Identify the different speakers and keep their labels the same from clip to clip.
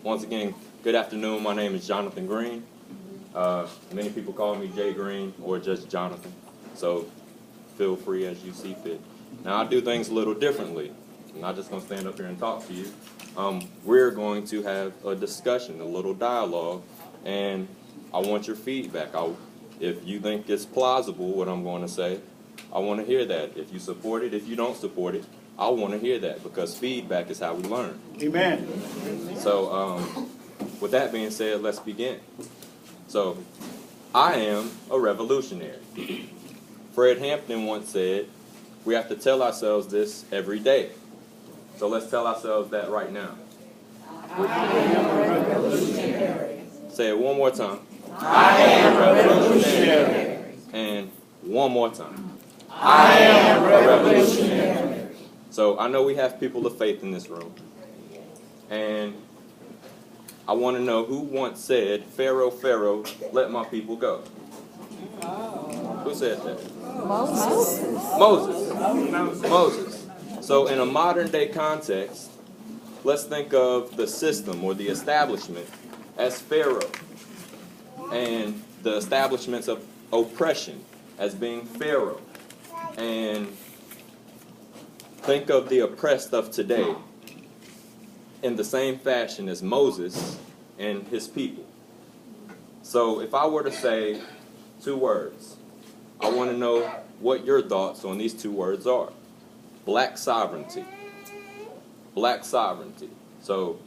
Speaker 1: Once again, good afternoon. My name is Jonathan Green. Many people call me Jay Green or just Jonathan. So feel free as you see fit. Now, I do things a little differently. I'm not just going to stand up here and talk to you. We're going to have a discussion, a little dialogue, and I want your feedback. If you think it's plausible what I'm going to say, I want to hear that. If you support it, if you don't support it, I want to hear that, because feedback is how we learn.
Speaker 2: Amen.
Speaker 1: So with that being said, let's begin. So I am a revolutionary. Fred Hampton once said, we have to tell ourselves this every day. So let's tell ourselves that right now.
Speaker 3: I am a revolutionary.
Speaker 1: Say it one more time.
Speaker 3: I am a revolutionary.
Speaker 1: And one more time.
Speaker 3: I am a revolutionary.
Speaker 1: So I know we have people of faith in this room. And I want to know who once said, Pharaoh, Pharaoh, let my people go. Who said that? Moses. So in a modern day context, let's think of the system or the establishment as Pharaoh, and the establishments of oppression as being Pharaoh. And think of the oppressed of today in the same fashion as Moses and his people. So if I were to say two words, I want to know what your thoughts on these two words are. Black sovereignty. Black sovereignty. So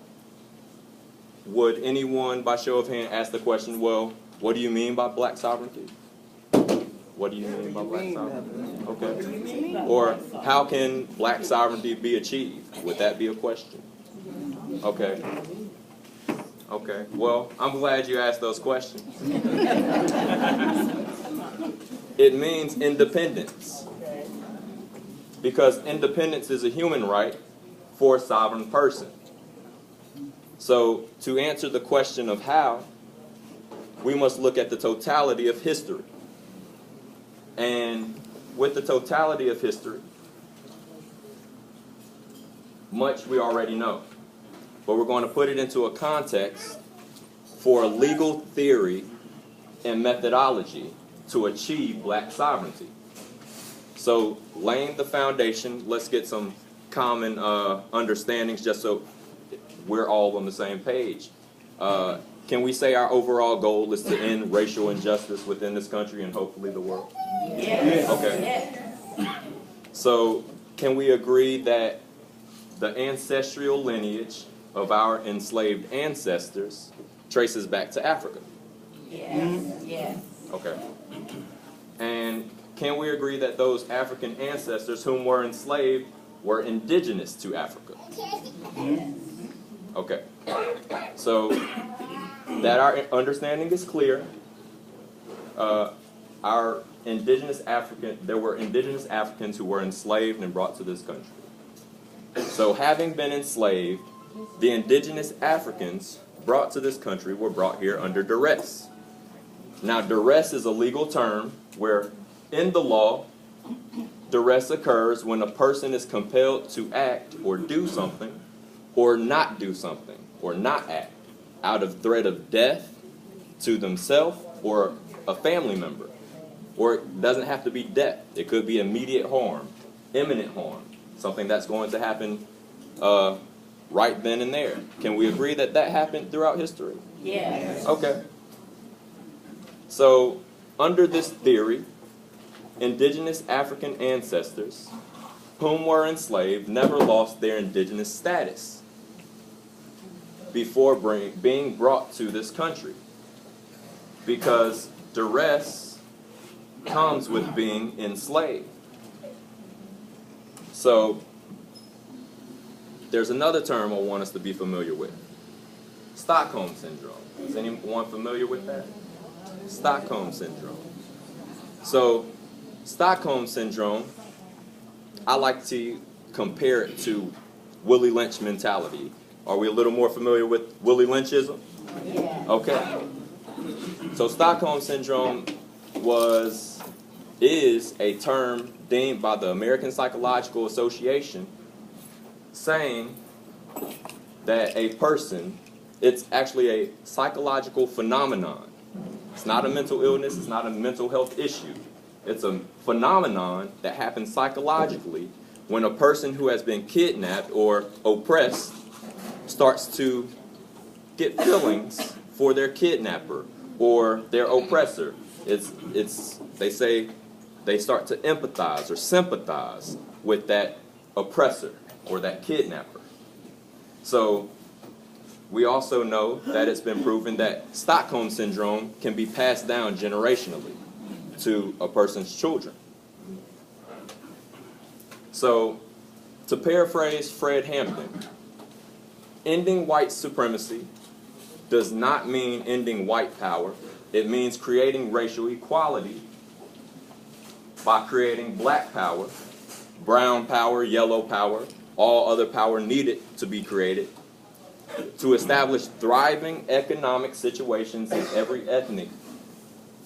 Speaker 1: would anyone, by show of hand, ask the question, well, what do you mean by black sovereignty? What do you mean by black sovereignty? Okay. Or how can black sovereignty be achieved? Would that be a question? Okay. Okay. Well, I'm glad you asked those questions. It means independence. Because independence is a human right for a sovereign person. So to answer the question of how, we must look at the totality of history. And with the totality of history, much we already know. But we're going to put it into a context for a legal theory and methodology to achieve black sovereignty. So laying the foundation, let's get some common understandings just so we're all on the same page. Can we say our overall goal is to end racial injustice within this country and hopefully the world?
Speaker 3: Yes.
Speaker 1: Okay. So can we agree that the ancestral lineage of our enslaved ancestors traces back to Africa?
Speaker 3: Yes. Yes.
Speaker 1: Okay. And can we agree that those African ancestors whom were enslaved were indigenous to Africa? Okay. So that our understanding is clear. There were indigenous Africans who were enslaved and brought to this country. So having been enslaved, the indigenous Africans brought to this country were brought here under duress. Now, duress is a legal term where in the law, duress occurs when a person is compelled to act or do something or not do something or not act out of threat of death to themselves or a family member. Or it doesn't have to be death. It could be immediate harm, imminent harm, something that's going to happen right then and there. Can we agree that that happened throughout history?
Speaker 3: Yes.
Speaker 1: Okay. So under this theory, indigenous African ancestors whom were enslaved never lost their indigenous status before being brought to this country, because duress comes with being enslaved. So there's another term I want us to be familiar with. Stockholm Syndrome. Is anyone familiar with that? Stockholm Syndrome. So Stockholm Syndrome, I like to compare it to Willie Lynch mentality. Are we a little more familiar with Willie Lynchism?
Speaker 3: Yeah.
Speaker 1: Okay. So Stockholm Syndrome is a term deemed by the American Psychological Association saying that a person It's actually a psychological phenomenon. It's not a mental illness. It's not a mental health issue. It's a phenomenon that happens psychologically when a person who has been kidnapped or oppressed starts to get feelings for their kidnapper or their oppressor. They say they start to empathize or sympathize with that oppressor or that kidnapper. So we also know that it's been proven that Stockholm Syndrome can be passed down generationally to a person's children. So, to paraphrase Fred Hampton, ending white supremacy does not mean ending white power. It means creating racial equality by creating black power, brown power, yellow power, all other power needed to be created, to establish thriving economic situations in every ethnic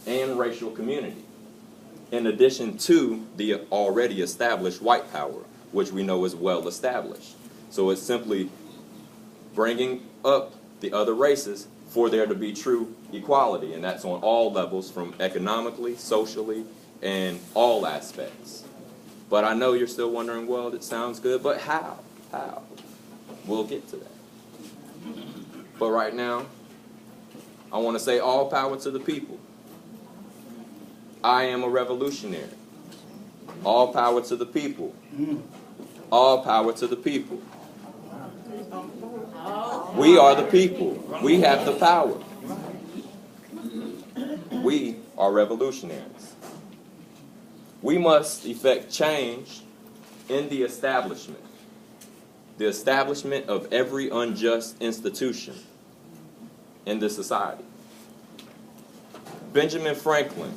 Speaker 1: and racial community, in addition to the already established white power, which we know is well established. So it's simply bringing up the other races for there to be true equality, and that's on all levels, from economically, socially, and all aspects. But I know you're still wondering, well, it sounds good, but how? How? We'll get to that. But right now, I want to say all power to the people. I am a revolutionary. All power to the people. All power to the people. We are the people. We have the power. We are revolutionaries. We must effect change in the establishment of every unjust institution in this society. Benjamin Franklin,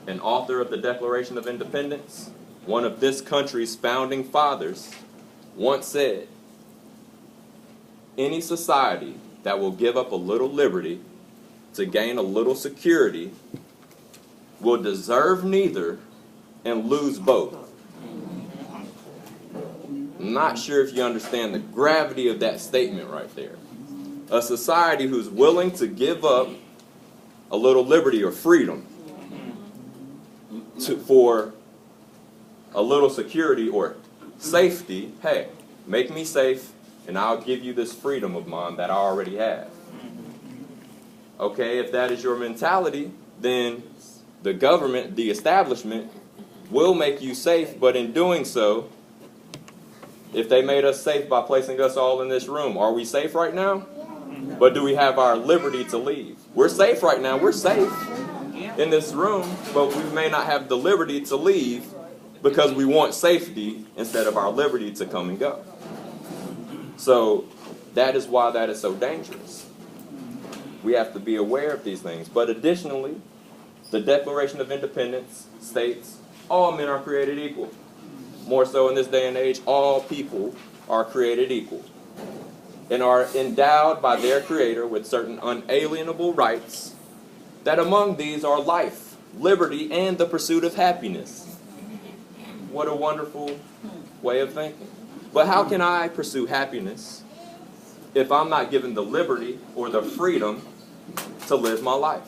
Speaker 1: an author of the Declaration of Independence, one of this country's founding fathers, once said, "Any society that will give up a little liberty to gain a little security will deserve neither and lose both." I'm not sure if you understand the gravity of that statement right there. A society who's willing to give up a little liberty or freedom for a little security or safety. Hey, make me safe and I'll give you this freedom of mine that I already have. Okay, if that is your mentality, then the government, the establishment, will make you safe, but in doing so, if they made us safe by placing us all in this room, are we safe right now? But do we have our liberty to leave? We're safe right now. We're safe in this room, but we may not have the liberty to leave because we want safety instead of our liberty to come and go. So that is why that is so dangerous. We have to be aware of these things. But additionally, the Declaration of Independence states all men are created equal. More so in this day and age, all people are created equal and are endowed by their Creator with certain unalienable rights, that among these are life, liberty, and the pursuit of happiness. What a wonderful way of thinking. But how can I pursue happiness if I'm not given the liberty or the freedom to live my life?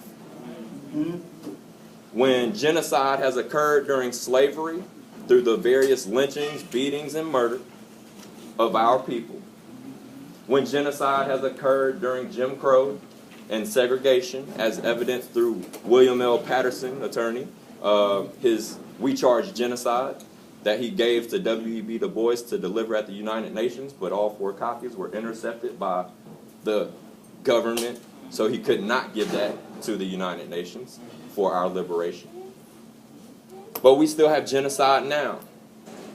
Speaker 1: When genocide has occurred during slavery, through the various lynchings, beatings, and murder of our people, when genocide has occurred during Jim Crow and segregation, as evidenced through William L. Patterson, attorney, his We Charge Genocide that he gave to W.E.B. Du Bois to deliver at the United Nations, but all 4 copies were intercepted by the government, so he could not give that to the United Nations for our liberation. But we still have genocide now,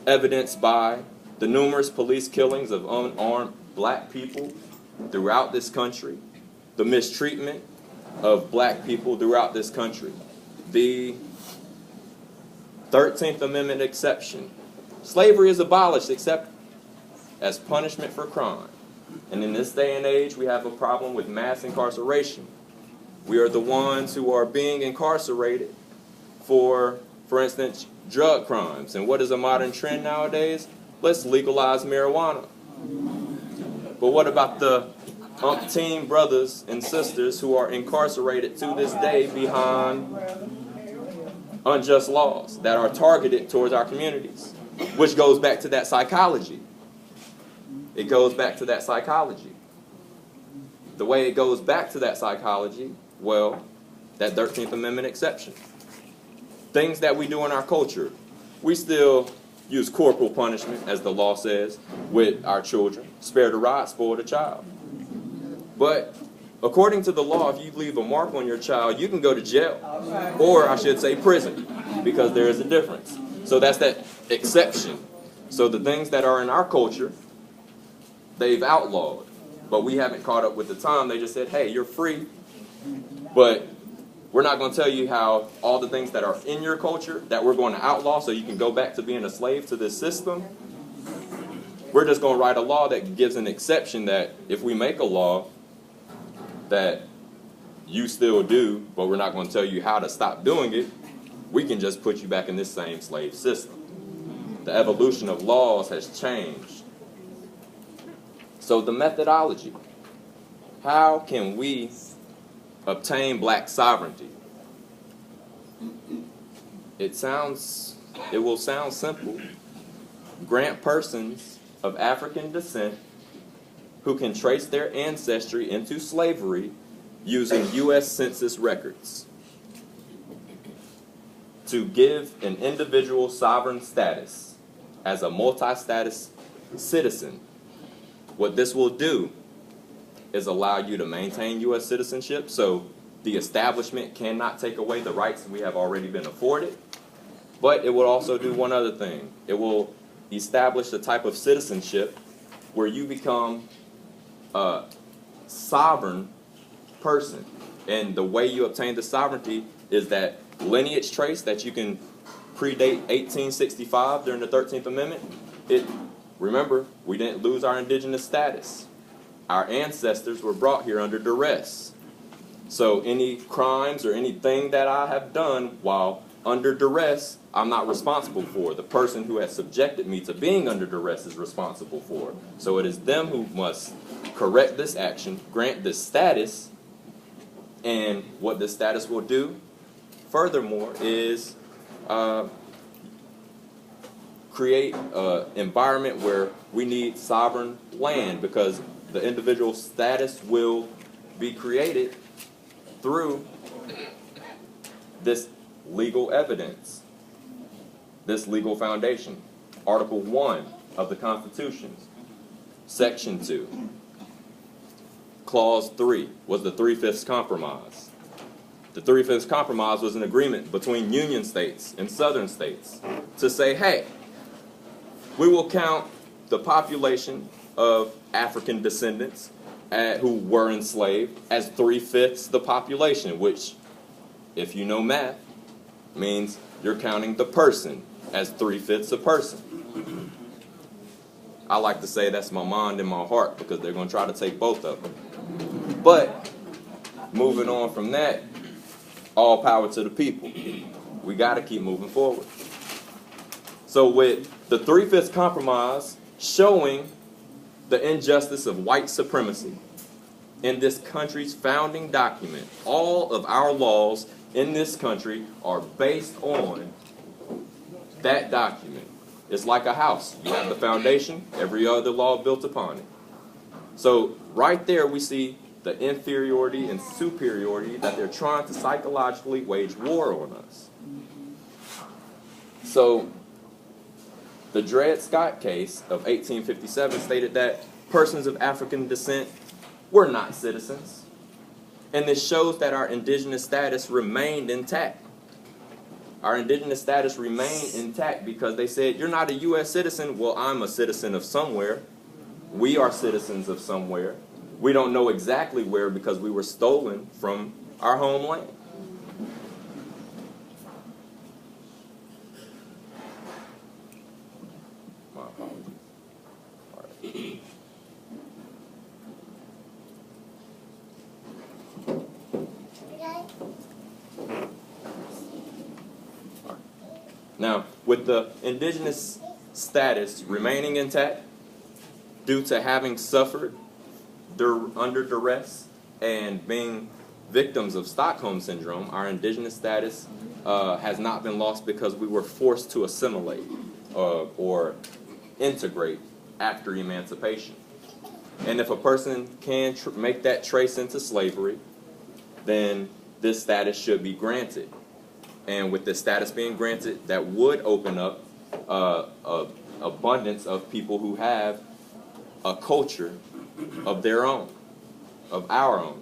Speaker 1: evidenced by the numerous police killings of unarmed black people throughout this country, the mistreatment of black people throughout this country, the 13th Amendment exception. Slavery is abolished except as punishment for crime. And in this day and age, we have a problem with mass incarceration. We are the ones who are being incarcerated for instance, drug crimes. And what is a modern trend nowadays? Let's legalize marijuana. But what about the umpteen brothers and sisters who are incarcerated to this day behind unjust laws that are targeted towards our communities, which goes back to that psychology. It goes back to that psychology. The way it goes back to that psychology, well, that 13th Amendment exception. Things that we do in our culture, we still use corporal punishment, as the law says, with our children. Spare the rod, spoil the child. But according to the law, if you leave a mark on your child, you can go to jail. Or I should say prison, because there is a difference. So that's that exception. So the things that are in our culture, they've outlawed. But we haven't caught up with the time. They just said, hey, you're free. But we're not going to tell you how all the things that are in your culture that we're going to outlaw so you can go back to being a slave to this system. We're just going to write a law that gives an exception that if we make a law that you still do, but we're not going to tell you how to stop doing it, we can just put you back in this same slave system. The evolution of laws has changed. So the methodology. How can we obtain black sovereignty? It will sound simple. Grant persons of African descent who can trace their ancestry into slavery using U.S. Census records. To give an individual sovereign status as a multi-status citizen. What this will do is allow you to maintain U.S. citizenship, so the establishment cannot take away the rights we have already been afforded. But it will also do one other thing. It will establish a type of citizenship where you become a sovereign person. And the way you obtain the sovereignty is that lineage trace that you can predate 1865 during the 13th Amendment. Remember, we didn't lose our indigenous status. Our ancestors were brought here under duress. So any crimes or anything that I have done while under duress, I'm not responsible for. The person who has subjected me to being under duress is responsible for. So it is them who must correct this action, grant this status, and what this status will do, furthermore, is create an environment where we need sovereign land, because the individual status will be created through this legal evidence, this legal foundation. Article 1 of the Constitution, Section 2, Clause 3 was the Three-Fifths Compromise. The Three-Fifths Compromise was an agreement between Union states and Southern states to say, hey, we will count the population of African descendants who were enslaved as 3/5 the population, which, if you know math, means you're counting the person as 3/5 a person. I like to say that's my mind and my heart, because they're going to try to take both of them. But moving on from that, all power to the people. We got to keep moving forward. So with the Three-Fifths Compromise showing the injustice of white supremacy in this country's founding document, all of our laws in this country are based on that document. It's like a house. You have the foundation, every other law built upon it. So right there we see the inferiority and superiority that they're trying to psychologically wage war on us. So the Dred Scott case of 1857 stated that persons of African descent were not citizens. And this shows that our indigenous status remained intact. Our indigenous status remained intact because they said, you're not a U.S. citizen. Well, I'm a citizen of somewhere. We are citizens of somewhere. We don't know exactly where because we were stolen from our homeland. My apologies. All right. Now, with the indigenous status remaining intact, due to having suffered under duress and being victims of Stockholm Syndrome, our indigenous status has not been lost because we were forced to assimilate or integrate after emancipation. And if a person can make that trace into slavery, then this status should be granted. And with this status being granted, that would open up an abundance of people who have a culture of their own, of our own.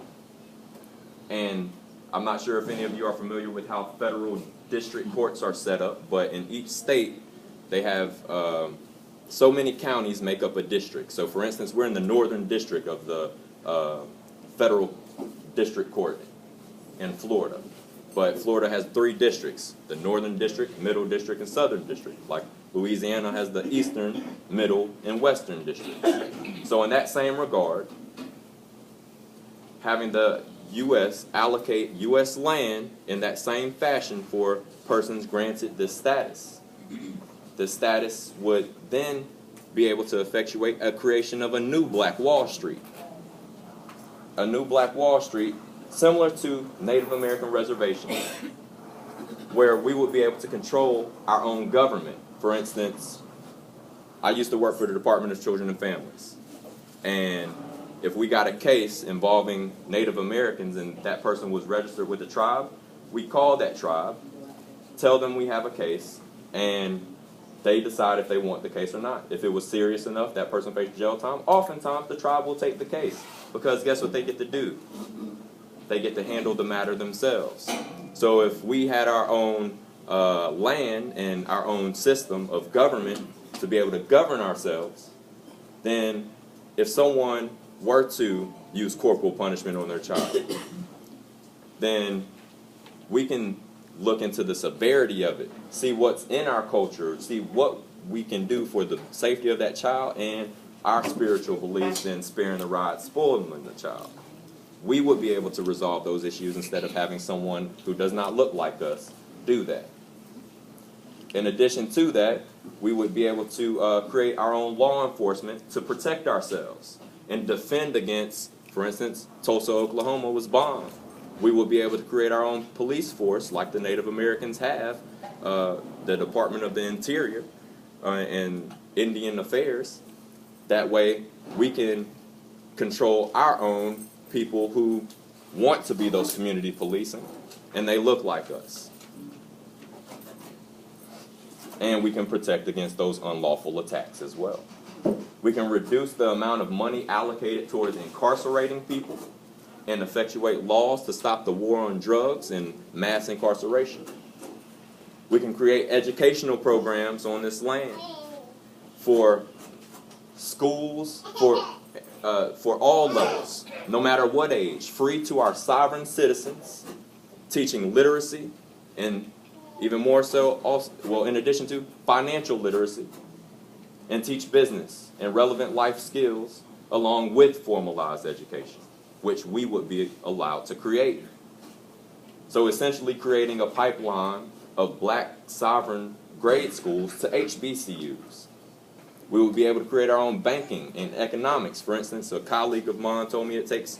Speaker 1: And I'm not sure if any of you are familiar with how federal district courts are set up, but in each state, they have so many counties make up a district. So for instance, we're in the northern district of the federal district court in Florida. But Florida has 3 districts: the northern district, middle district, and southern district. Like Louisiana has the eastern, middle, and western districts. So in that same regard, having the U.S. allocate U.S. land in that same fashion for persons granted this status. The status would then be able to effectuate a creation of a new Black Wall Street. A new Black Wall Street similar to Native American reservations, where we would be able to control our own government. For instance, I used to work for the Department of Children and Families. And if we got a case involving Native Americans and that person was registered with the tribe, we call that tribe, tell them we have a case, and they decide if they want the case or not. If it was serious enough, that person faced jail time. Oftentimes, the tribe will take the case, because guess what they get to do? They get to handle the matter themselves. So if we had our own land and our own system of government to be able to govern ourselves, then if someone were to use corporal punishment on their child, then we can look into the severity of it, see what's in our culture, see what we can do for the safety of that child and our spiritual beliefs in sparing the rod, spoiling the child. We would be able to resolve those issues instead of having someone who does not look like us do that. In addition to that, we would be able to create our own law enforcement to protect ourselves and defend against, for instance, Tulsa, Oklahoma was bombed. We will be able to create our own police force like the Native Americans have, the Department of the Interior and Indian Affairs. That way we can control our own people who want to be those community policing, and they look like us. And we can protect against those unlawful attacks as well. We can reduce the amount of money allocated towards incarcerating people and effectuate laws to stop the war on drugs and mass incarceration. We can create educational programs on this land for schools, for all levels, no matter what age, free to our sovereign citizens, teaching literacy and even more so, also, well, in addition to financial literacy, and teach business and relevant life skills along with formalized education, which we would be allowed to create. So essentially creating a pipeline of Black sovereign grade schools to HBCUs. We would be able to create our own banking and economics. For instance, a colleague of mine told me it takes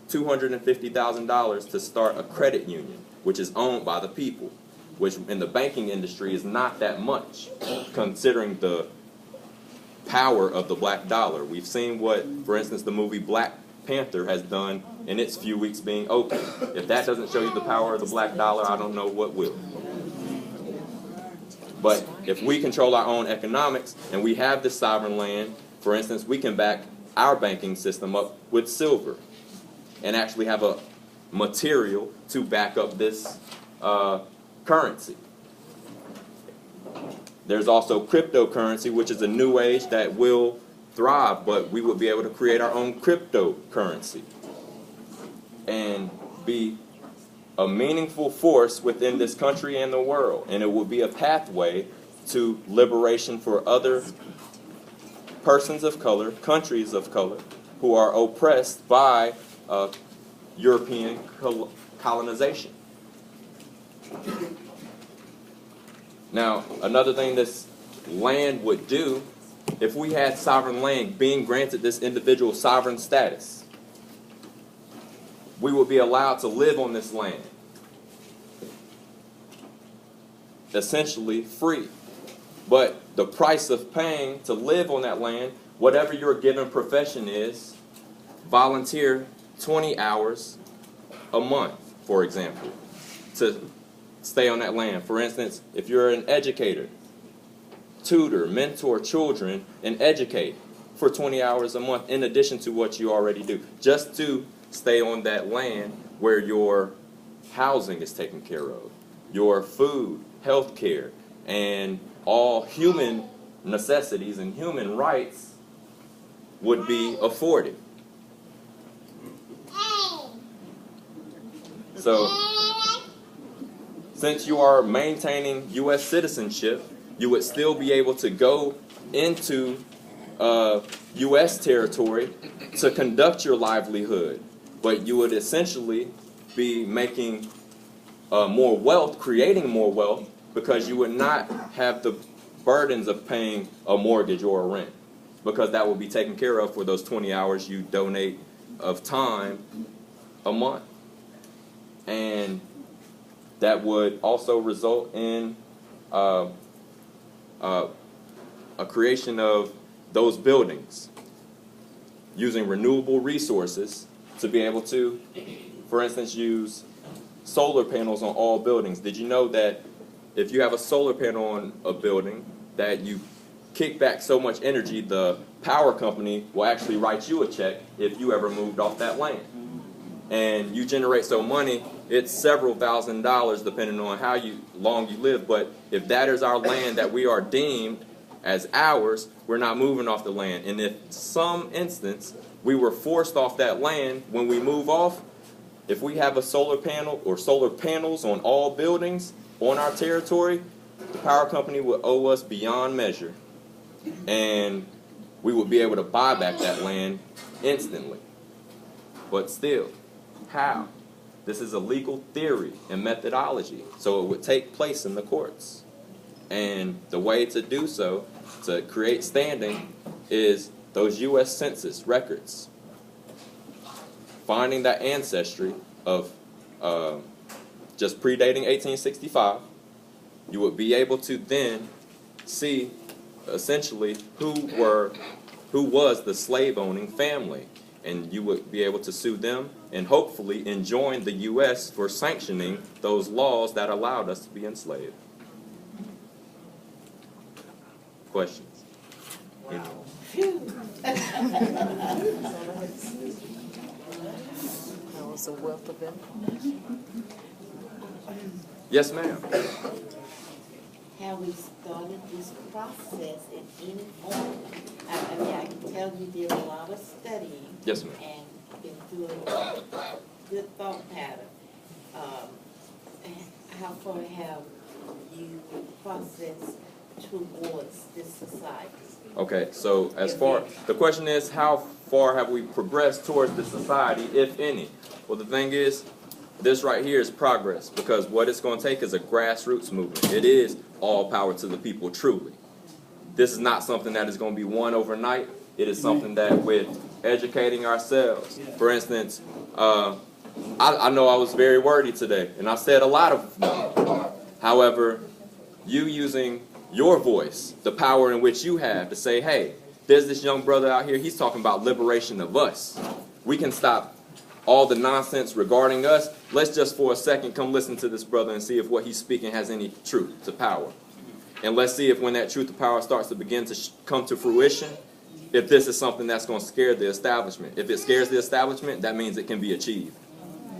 Speaker 1: $250,000 to start a credit union, which is owned by the people, which in the banking industry is not that much, considering the power of the black dollar. We've seen what, for instance, the movie Black Panther has done in its few weeks being open. If that doesn't show you the power of the black dollar, I don't know what will. But if we control our own economics and we have this sovereign land, for instance, we can back our banking system up with silver and actually have a material to back up this currency. There's also cryptocurrency, which is a new age that will thrive, but we would be able to create our own cryptocurrency and be a meaningful force within this country and the world. And it will be a pathway to liberation for other persons of color, countries of color, who are oppressed by European colonization. Now, another thing this land would do, if we had sovereign land being granted this individual sovereign status, we would be allowed to live on this land, essentially free. But the price of paying to live on that land, whatever your given profession is, volunteer 20 hours a month, for example, to stay on that land. For instance, if you're an educator, tutor, mentor children, and educate for 20 hours a month in addition to what you already do, just to stay on that land where your housing is taken care of, your food, health care, and all human necessities and human rights would be afforded. So, since you are maintaining U.S. citizenship, you would still be able to go into U.S. territory to conduct your livelihood, but you would essentially be making more wealth, creating more wealth, because you would not have the burdens of paying a mortgage or a rent, because that will be taken care of for those 20 hours you donate of time a month. And that would also result in a creation of those buildings using renewable resources to be able to, for instance, use solar panels on all buildings. Did you know that if you have a solar panel on a building, that you kick back so much energy, the power company will actually write you a check if you ever moved off that land? And you generate so money, it's several $1,000s depending on how long you live. But if that is our land that we are deemed as ours, we're not moving off the land. And if some instance we were forced off that land, when we move off, if we have a solar panel or solar panels on all buildings on our territory, the power company would owe us beyond measure. And we would be able to buy back that land instantly. But still, how? This is a legal theory and methodology, so it would take place in the courts. And the way to do so, to create standing, is those U.S. Census records. Finding that ancestry of just predating 1865, you would be able to then see essentially who was the slave-owning family. And you would be able to sue them and hopefully enjoin the U.S. for sanctioning those laws that allowed us to be enslaved. Questions?
Speaker 3: Wow.
Speaker 2: That was a wealth of information.
Speaker 1: Yes, ma'am.
Speaker 3: Have we started this process in any form? I mean, I can tell you did a lot of studying.
Speaker 1: Yes, ma'am.
Speaker 3: And been through a good thought pattern. How far have you processed towards this society?
Speaker 1: Okay, so as far, the question is, how far have we progressed towards this society, if any? Well, the thing is, this right here is progress, because what it's going to take is a grassroots movement. It is all power to the people, truly. This is not something that is going to be won overnight. It is something that with educating ourselves. For instance, I know I was very wordy today, and I said a lot of them. However, you using your voice, the power in which you have to say, hey, there's this young brother out here, he's talking about liberation of us. We can stop all the nonsense regarding us. Let's just for a second come listen to this brother and see if what he's speaking has any truth to power. And let's see if when that truth to power starts to begin to come to fruition, if this is something that's going to scare the establishment. If it scares the establishment, that means it can be achieved.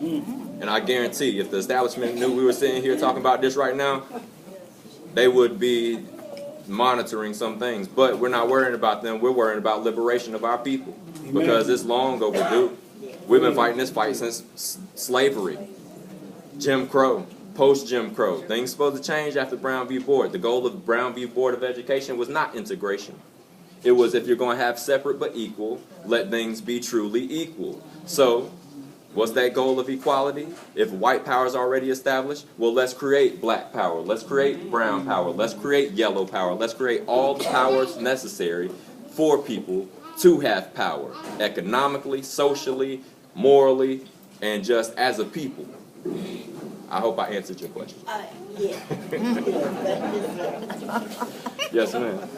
Speaker 1: And I guarantee if the establishment knew we were sitting here talking about this right now, they would be monitoring some things. But we're not worrying about them. We're worrying about liberation of our people, because it's long overdue. We've been fighting this fight since slavery, Jim Crow, post-Jim Crow. Things supposed to change after Brown v. Board. The goal of the Brown v. Board of Education was not integration. It was, if you're going to have separate but equal, let things be truly equal. So, what's that goal of equality? If white power is already established, well, let's create black power. Let's create brown power. Let's create yellow power. Let's create all the powers necessary for people to have power, economically, socially, morally, and just as a people? I hope I answered your question.
Speaker 3: Yeah. Yeah, that is,
Speaker 1: Yes, ma'am.